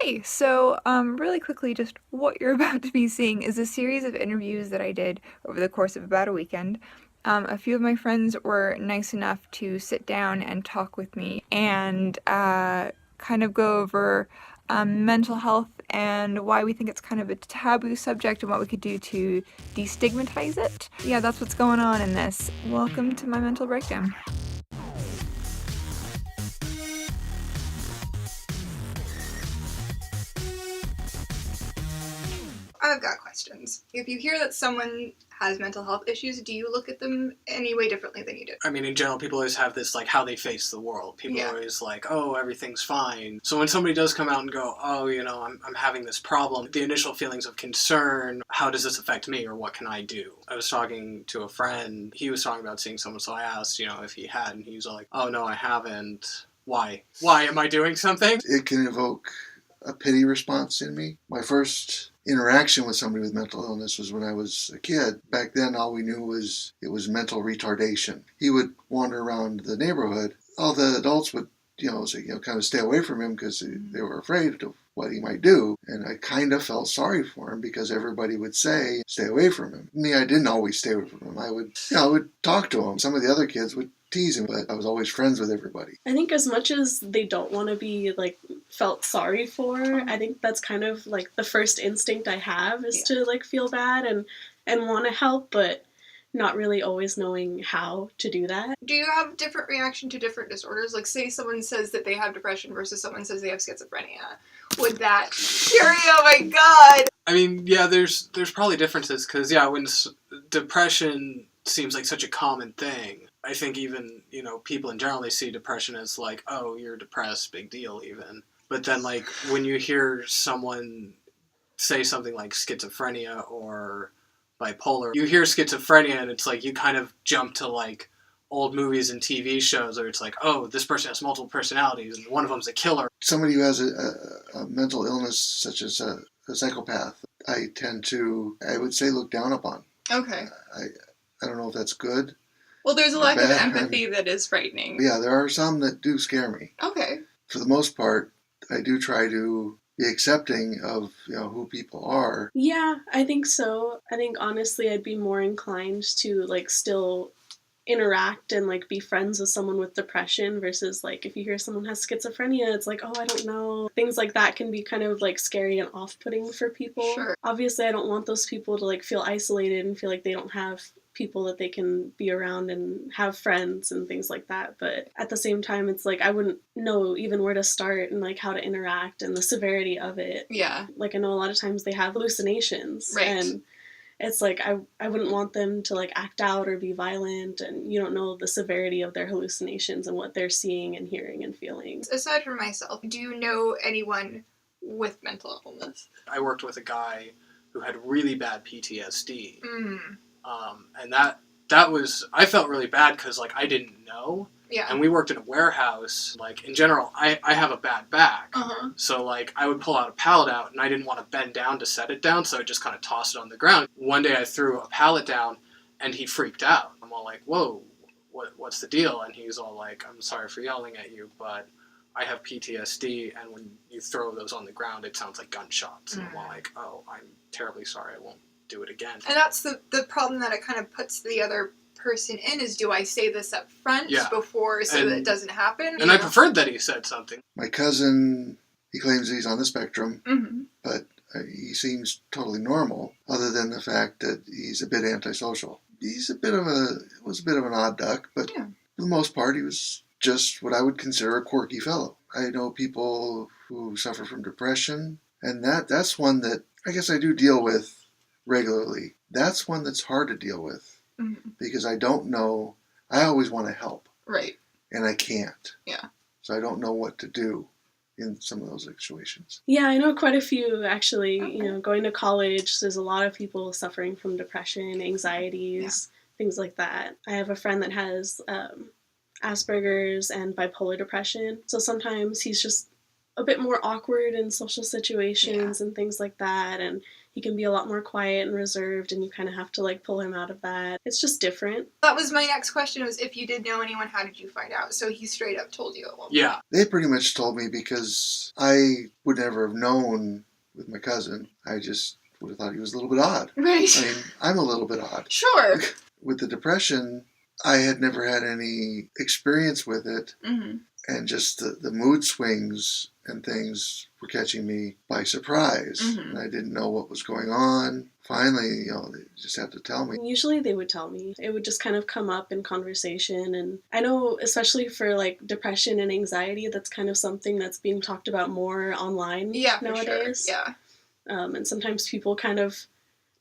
Hey, really quickly, just what you're about to be seeing is a series of interviews that I did over the course of about a weekend. A few of my friends were nice enough to sit down and talk with me and kind of go over mental health and why we think it's kind of a taboo subject and what we could do to destigmatize it. Yeah, that's what's going on in this. Welcome to my mental breakdown. I've got questions. If you hear that someone has mental health issues, do you look at them any way differently than you do? I mean, in general, people always have this, like, how they face the world. People are always like, oh, everything's fine. So when somebody does come out and go, oh, I'm having this problem, the initial feelings of concern, how does this affect me or what can I do? I was talking to a friend, he was talking about seeing someone, so I asked, if he had, and he was like, oh, no, I haven't. Why? Why am I doing something? It can evoke a pity response in me. My first interaction with somebody with mental illness was when I was a kid. Back then, all we knew was it was mental retardation. He would wander around the neighborhood. All the adults would, say, kind of stay away from him because they were afraid of what he might do. And I kind of felt sorry for him because everybody would say, stay away from him. Me, I didn't always stay away from him. I would talk to him. Some of the other kids would tease him, but I was always friends with everybody. I think as much as they don't want to be felt sorry for, I think that's kind of the first instinct I have is to feel bad and want to help, but not really always knowing how to do that. Do you have different reaction to different disorders? Like, say someone says that they have depression versus someone says they have schizophrenia. Would that scare you? Oh my god! I mean, yeah, there's probably differences because, when depression seems like such a common thing, I think even, people in general, they see depression as like, oh, you're depressed, big deal even. But then, when you hear someone say something like schizophrenia or bipolar, you hear schizophrenia and it's like you kind of jump to, old movies and TV shows where it's like, oh, this person has multiple personalities and one of them's a killer. Somebody who has a mental illness such as a psychopath, I tend to, I would say, look down upon. Okay. I don't know if that's good. Well, there's a lack of empathy that is frightening. Yeah, there are some that do scare me. Okay. For the most part, I do try to be accepting of who people are. Yeah, I think so. I think honestly I'd be more inclined to still interact and be friends with someone with depression versus if you hear someone has schizophrenia, it's like, oh, I don't know. Things like that can be kind of scary and off-putting for people. Sure. Obviously I don't want those people to feel isolated and feel like they don't have people that they can be around and have friends and things like that, but at the same time it's I wouldn't know even where to start and how to interact and the severity of it. Yeah. I know a lot of times they have hallucinations, right, and it's I wouldn't want them to act out or be violent, and you don't know the severity of their hallucinations and what they're seeing and hearing and feeling. Aside from myself, do you know anyone with mental illness? I worked with a guy who had really bad PTSD. Mm. And that was, I felt really bad because, I didn't know. Yeah. And we worked in a warehouse. In general, I have a bad back. Uh-huh. So, I would pull out a pallet out, and I didn't want to bend down to set it down, so I just kind of tossed it on the ground. One day I threw a pallet down, and he freaked out. I'm all like, whoa, what's the deal? And he's all like, I'm sorry for yelling at you, but I have PTSD, and when you throw those on the ground, it sounds like gunshots. And I'm all like, oh, I'm terribly sorry, I won't do it again. And that's the problem that it kind of puts the other person in, is do I say this up front before that it doesn't happen? And I preferred that he said something. My cousin, he claims he's on the spectrum, mm-hmm. but he seems totally normal, other than the fact that he's a bit antisocial. He's was a bit of an odd duck, but for the most part, he was just what I would consider a quirky fellow. I know people who suffer from depression, and that's one that I guess I do deal with regularly. That's one that's hard to deal with, mm-hmm. because I don't know. I always want to help. Right. And I can't. Yeah. So I don't know what to do in some of those situations. Yeah, I know quite a few, actually. Okay. Going to college, there's a lot of people suffering from depression, anxieties, things like that. I have a friend that has Asperger's and bipolar depression, so sometimes he's just a bit more awkward in social situations and things like that, and he can be a lot more quiet and reserved, and you kind of have to like pull him out of that. It's just different. That was my next question, was if you did know anyone, how did you find out? So he straight up told you at one point. Yeah. They pretty much told me because I would never have known with my cousin. I just would have thought he was a little bit odd. Right. I mean, I'm a little bit odd. Sure. With the depression, I had never had any experience with it, Mm-hmm. and just the mood swings and things were catching me by surprise. Mhm. And I didn't know what was going on. Finally, they just had to tell me. Usually they would tell me. It would just kind of come up in conversation. And I know, especially for like depression and anxiety, that's kind of something that's being talked about more online Yeah, for nowadays. sure. Yeah. And sometimes people kind of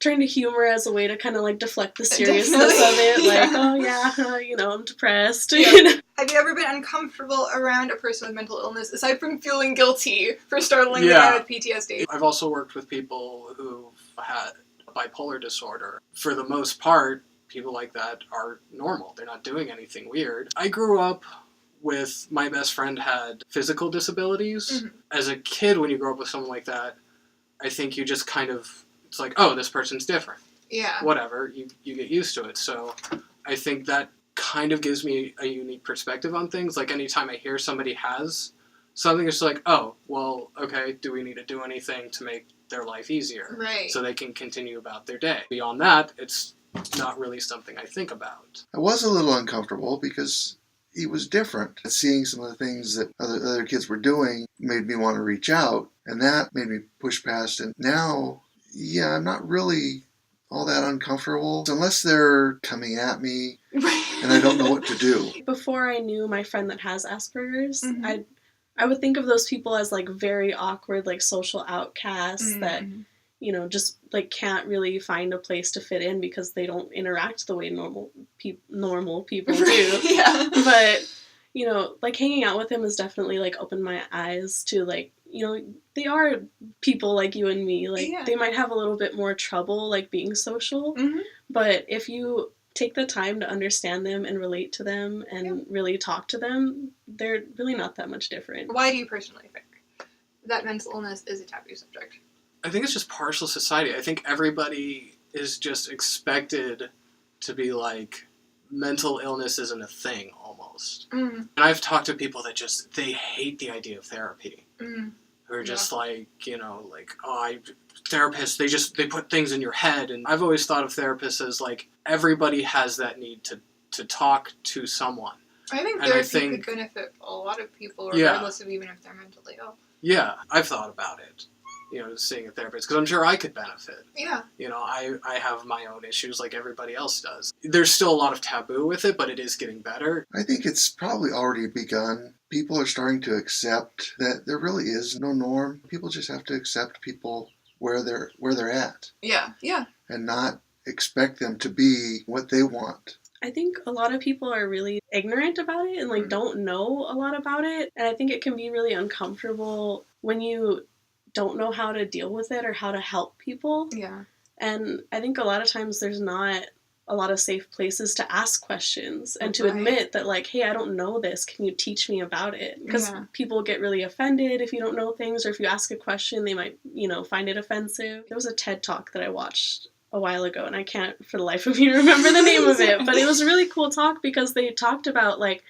turn to humor as a way to kind of like deflect the seriousness Definitely. of it. Like, Yeah. oh yeah, I'm depressed. Yeah. You know? Have you ever been uncomfortable around a person with mental illness, aside from feeling guilty for startling Yeah. them with PTSD? I've also worked with people who've had bipolar disorder. For the most part, people like that are normal. They're not doing anything weird. I grew up with, my best friend had physical disabilities. Mhm. As a kid, when you grow up with someone like that, I think you just kind of, it's like, oh, this person's different. Yeah. Whatever, you get used to it. So I think that kind of gives me a unique perspective on things. Like anytime I hear somebody has something, it's like, oh, well, okay, do we need to do anything to make their life easier Right. so they can continue about their day? Beyond that, it's not really something I think about. I was a little uncomfortable because he was different. Seeing some of the things that other kids were doing made me want to reach out, and that made me push past. And now, yeah, I'm not really all that uncomfortable unless they're coming at me and I don't know what to do. Before I knew my friend that has Asperger's, Mhm. I would think of those people as like very awkward, like social outcasts that, Mhm. just like can't really find a place to fit in because they don't interact the way normal people do. Yeah. But, like hanging out with him has definitely like opened my eyes to like, they are people like you and me. Like Yeah. they might have a little bit more trouble like being social, Mhm. but if you take the time to understand them and relate to them and really talk to them, they're really not that much different. Why do you personally think that mental illness is a taboo subject? I think it's just partial society. I think everybody is just expected to be like, mental illness isn't a thing almost. Mm. And I've talked to people that they hate the idea of therapy. Mm. Who are just therapists, they put things in your head. And I've always thought of therapists as like, everybody has that need to talk to someone. I think And I therapy think- could benefit a lot of people, Yeah. regardless of even if they're mentally ill. Yeah, I've thought about it, seeing a therapist, because I'm sure I could benefit. Yeah. I have my own issues like everybody else does. There's still a lot of taboo with it, but it is getting better. I think it's probably already begun. People are starting to accept that there really is no norm. People just have to accept people where they're at Yeah. Yeah. and not expect them to be what they want. I think a lot of people are really ignorant about it and like don't know a lot about it. And I think it can be really uncomfortable when you don't know how to deal with it or how to help people. Yeah. And I think a lot of times there's not a lot of safe places to ask questions and to Right. admit that like, hey, I don't know this. Can you teach me about it? Because Yeah. people get really offended if you don't know things, or if you ask a question, they might, find it offensive. There was a TED Talk that I watched a while ago, and I can't for the life of me remember the name of it, but it was a really cool talk because they talked about like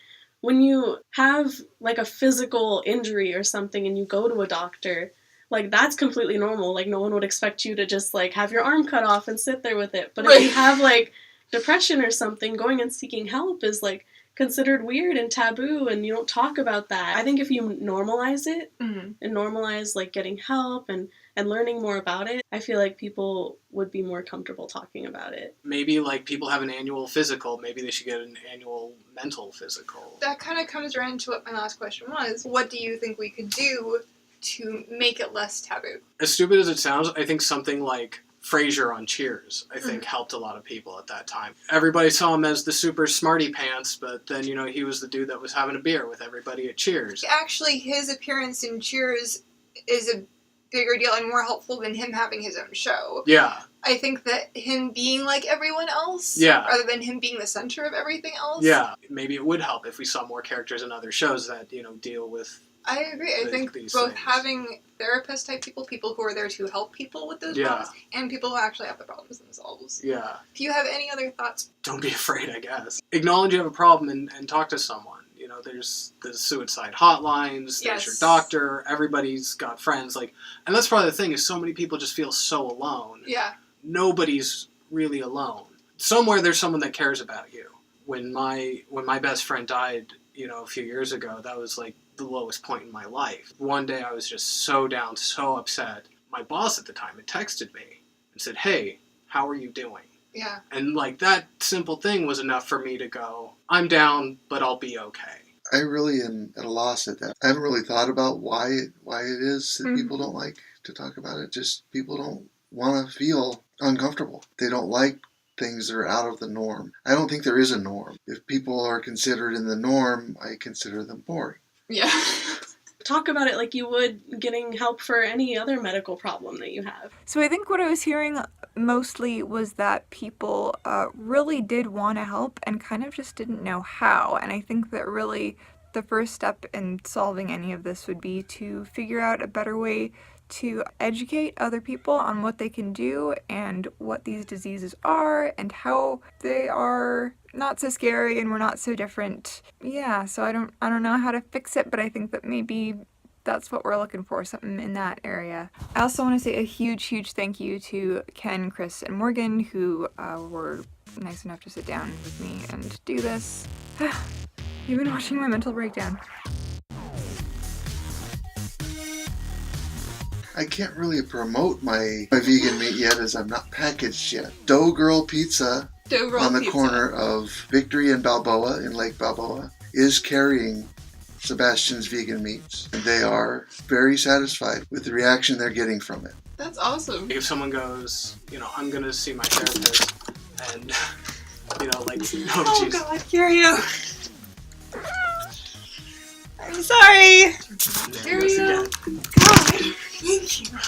when you have like a physical injury or something and you go to a doctor, like that's completely normal. Like no one would expect you to just like have your arm cut off and sit there with it. But if you have like depression or something, going and seeking help is like considered weird and taboo, and you don't talk about that. I think if you normalize it and normalize like getting help and learning more about it, I feel like people would be more comfortable talking about it. Maybe like people have an annual physical, maybe they should get an annual mental physical. That kind of comes around to what my last question was. What do you think we could do to make it less taboo? As stupid as it sounds, I think something like Frasier on Cheers, I think, helped a lot of people at that time. Everybody saw him as the super smarty pants, but then, he was the dude that was having a beer with everybody at Cheers. Actually, his appearance in Cheers is a bigger deal and more helpful than him having his own show. Yeah. I think that him being like everyone else, Yeah. rather than him being the center of everything else. Yeah. Maybe it would help if we saw more characters in other shows that, deal with I agree. I think these both things. having therapist type people who are there to help people with those problems, and people who actually have the problems themselves. Yeah. Do you have any other thoughts? Don't be afraid, I guess. Acknowledge you have a problem and talk to someone. You know, there's the suicide hotlines, there's your doctor, everybody's got friends. Like, and that's probably the thing, is so many people just feel so alone. Yeah. Nobody's really alone. Somewhere there's someone that cares about you. When my best friend died, you know, a few years ago, that was like the lowest point in my life. One day I was just so down, so upset. My boss at the time had texted me and said, "Hey, how are you doing?" Yeah. And like that simple thing was enough for me to go, I'm down, but I'll be okay. I really am at a loss at that. I haven't really thought about why it is that people don't like to talk about it. Just people don't want to feel uncomfortable. They don't like things that are out of the norm. I don't think there is a norm. If people are considered in the norm, I consider them boring. Yeah. Talk about it like you would getting help for any other medical problem that you have. So I think what I was hearing mostly was that people really did want to help and kind of just didn't know how. And I think that really the first step in solving any of this would be to figure out a better way to educate other people on what they can do and what these diseases are and how they are not so scary and we're not so different. Yeah, so I don't know how to fix it, but I think that maybe that's what we're looking for, something in that area. I also want to say a huge thank you to Ken, Chris, and Morgan, who were nice enough to sit down with me and do this. You've been watching my mental breakdown. I can't really promote my vegan meat yet, as I'm not packaged yet. Dough Girl Pizza on the corner of Victory and Balboa in Lake Balboa is carrying Sebastian's vegan meats, and they are very satisfied with the reaction they're getting from it. That's awesome. If someone goes, you know, I'm gonna see my therapist, and you know, like, Oh geez. God, hear you. I'm sorry. There it goes again. God, thank you.